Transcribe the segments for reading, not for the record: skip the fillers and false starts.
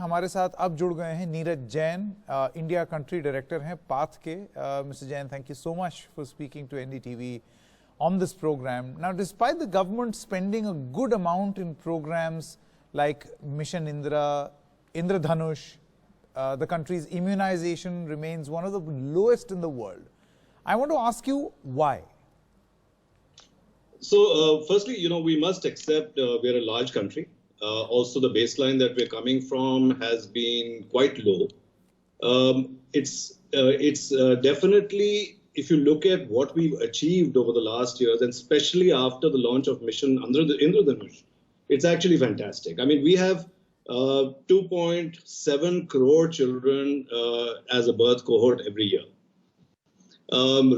हमारे साथ अब जुड़ गए हैं Neeraj Jain, India country director हैं पाथ के. Mr. Jain, thank you so much for speaking to NDTV on this program. Now, despite the government spending a good amount in programs like Mission Indra, Indradhanush, the country's immunization remains one of the lowest in the world. I want to ask you why. So, firstly, we must accept we're a large country. Also, the baseline that we're coming from has been quite low. It's definitely, if you look at what we've achieved over the last years, and especially after the launch of Mission Indradhanush, it's actually fantastic. I mean, we have 2.7 crore children as a birth cohort every year.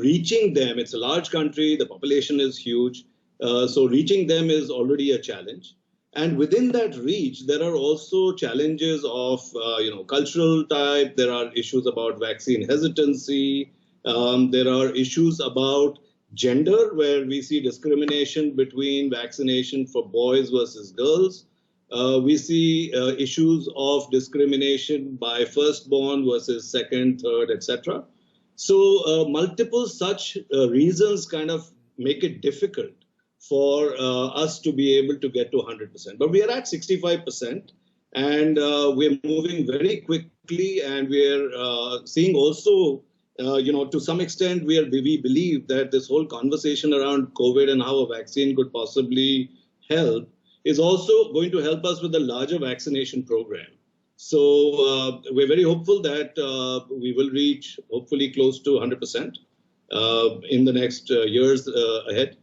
Reaching them, it's a large country, the population is huge, so reaching them is already a challenge. And within that reach, there are also challenges of, cultural type. There are issues about vaccine hesitancy. There are issues about gender, where we see discrimination between vaccination for boys versus girls. We see issues of discrimination by firstborn versus second, third, etc. So multiple such reasons kind of make it difficult for us to be able to get to 100%. But we are at 65%, and we're moving very quickly, and we're seeing also, to some extent, we believe that this whole conversation around COVID and how a vaccine could possibly help is also going to help us with the larger vaccination program. So we're very hopeful that we will reach hopefully close to 100% in the next years ahead.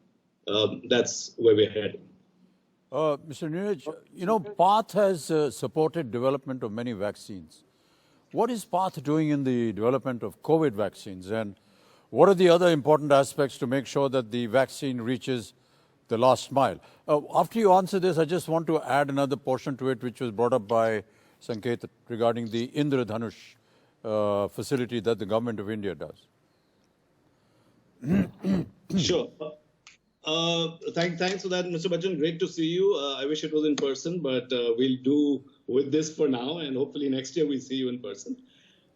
That's where we're heading. Mr. Neeraj, PATH has supported development of many vaccines. What is PATH doing in the development of COVID vaccines, and what are the other important aspects to make sure that the vaccine reaches the last mile? After you answer this, I just want to add another portion to it, which was brought up by Sanket regarding the Indradhanush facility that the government of India does. Sure. Thanks for that, Mr. Bachchan. Great to see you. I wish it was in person, but we'll do with this for now, and hopefully next year we see you in person.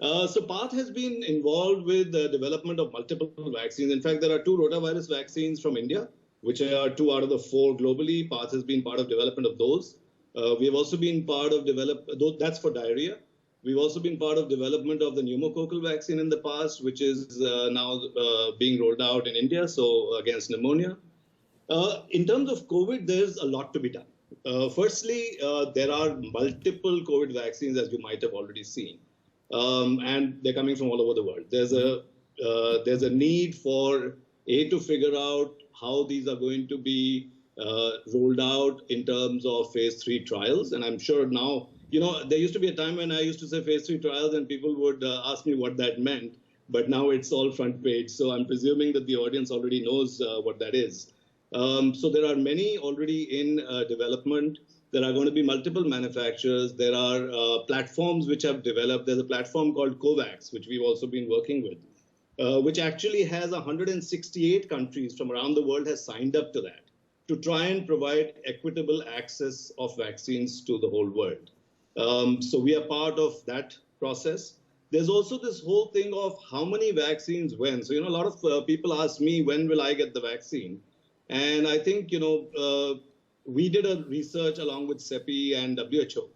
So PATH has been involved with the development of multiple vaccines. In fact, there are 2 rotavirus vaccines from India, which are 2 out of the 4 globally. PATH has been part of development of those. We have also been part of that's for diarrhea. We've also been part of development of the pneumococcal vaccine in the past, which is now being rolled out in India, so against pneumonia. In terms of COVID, there's a lot to be done. Firstly, there are multiple COVID vaccines, as you might have already seen, and they're coming from all over the world. There's a need for to figure out how these are going to be rolled out in terms of phase 3 trials. And I'm sure now, there used to be a time when I used to say phase 3 trials and people would ask me what that meant, but now it's all front page. So I'm presuming that the audience already knows what that is. So there are many already in development. There are going to be multiple manufacturers. There are platforms which have developed. There's a platform called COVAX, which we've also been working with, which actually has 168 countries from around the world has signed up to that, to try and provide equitable access of vaccines to the whole world. So we are part of that process. There's also this whole thing of how many vaccines when. So, a lot of people ask me, when will I get the vaccine? And I think, we did a research along with CEPI and WHO.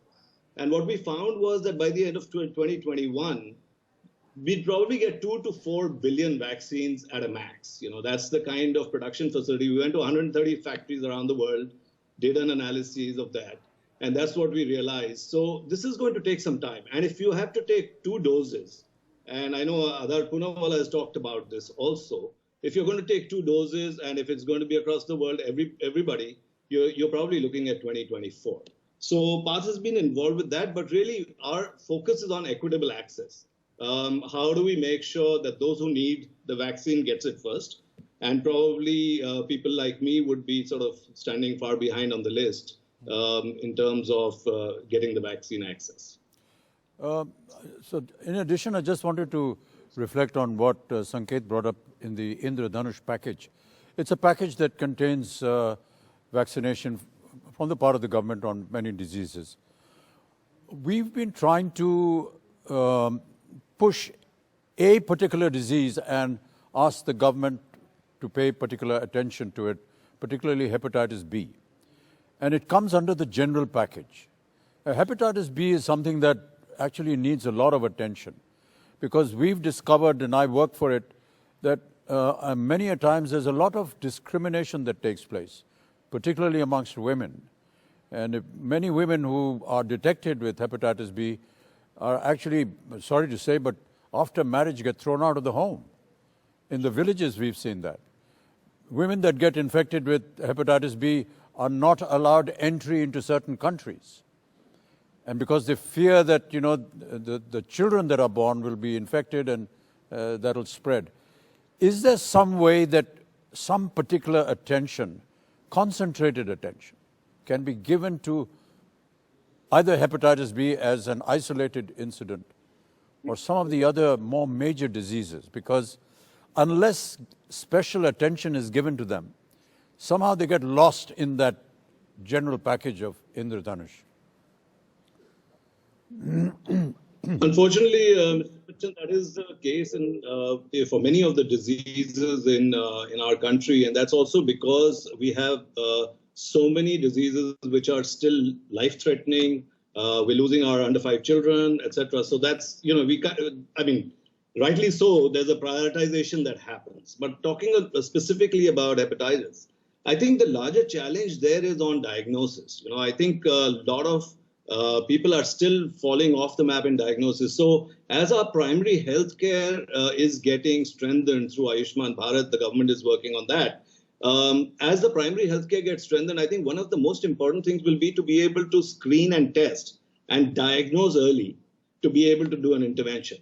And what we found was that by the end of 2021, we'd probably get 2 to 4 billion vaccines at a max. That's the kind of production facility. We went to 130 factories around the world, did an analysis of that, and that's what we realized. So this is going to take some time. And if you have to take 2 doses, and I know Adar Poonawalla has talked about this also, if you're going to take 2 doses, and if it's going to be across the world, everybody, you're probably looking at 2024. So PATH has been involved with that, but really our focus is on equitable access. How do we make sure that those who need the vaccine gets it first? And probably people like me would be sort of standing far behind on the list in terms of getting the vaccine access. So in addition, I just wanted to reflect on what Sanket brought up in the Indradhanush package. It's a package that contains vaccination from the part of the government on many diseases. we've been trying to push a particular disease and ask the government to pay particular attention to it, particularly hepatitis B. And it comes under the general package. Hepatitis B is something that actually needs a lot of attention because we've discovered, and I work for it, that many a times there's a lot of discrimination that takes place, particularly amongst women. And if many women who are detected with hepatitis B are actually, sorry to say, but after marriage get thrown out of the home. In the villages, we've seen that. Women that get infected with hepatitis B are not allowed entry into certain countries. And because they fear that, the children that are born will be infected and that will spread. Is there some way that some particular attention, concentrated attention, can be given to either hepatitis B as an isolated incident or some of the other more major diseases? Because unless special attention is given to them, somehow they get lost in that general package of Indradhanush. Unfortunately, Mr. Bachchan, that is the case for many of the diseases in our country, and that's also because we have so many diseases which are still life-threatening. We're losing our under 5 children, etc. So that's rightly so. There's a prioritization that happens. But talking specifically about hepatitis, I think the larger challenge there is on diagnosis. I think a lot of people are still falling off the map in diagnosis. So as our primary healthcare is getting strengthened through Ayushman Bharat, the government is working on that. As the primary healthcare gets strengthened, I think one of the most important things will be to be able to screen and test and diagnose early to be able to do an intervention.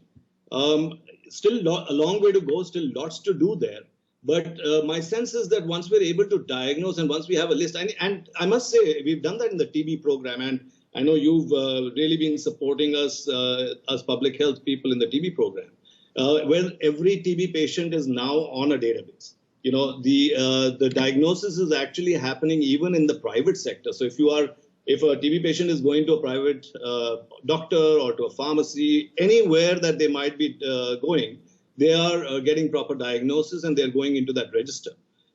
Still a long way to go, still lots to do there. But my sense is that once we're able to diagnose and once we have a list, and I must say, we've done that in the TB program, and I know you've really been supporting us as public health people in the TB program, where every TB patient is now on a database. The diagnosis is actually happening even in the private sector. So if a TB patient is going to a private doctor or to a pharmacy, anywhere that they might be going, they are getting proper diagnosis and they're going into that register.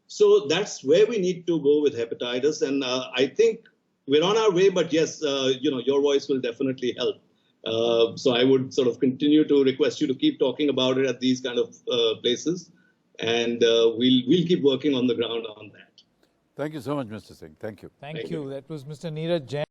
So that's where we need to go with hepatitis. And I think we're on our way, but yes, your voice will definitely help. So I would sort of continue to request you to keep talking about it at these kind of places. And we'll keep working on the ground on that. Thank you so much, Mr. Singh. Thank you. Thank you. That was Mr. Neeraj Jain.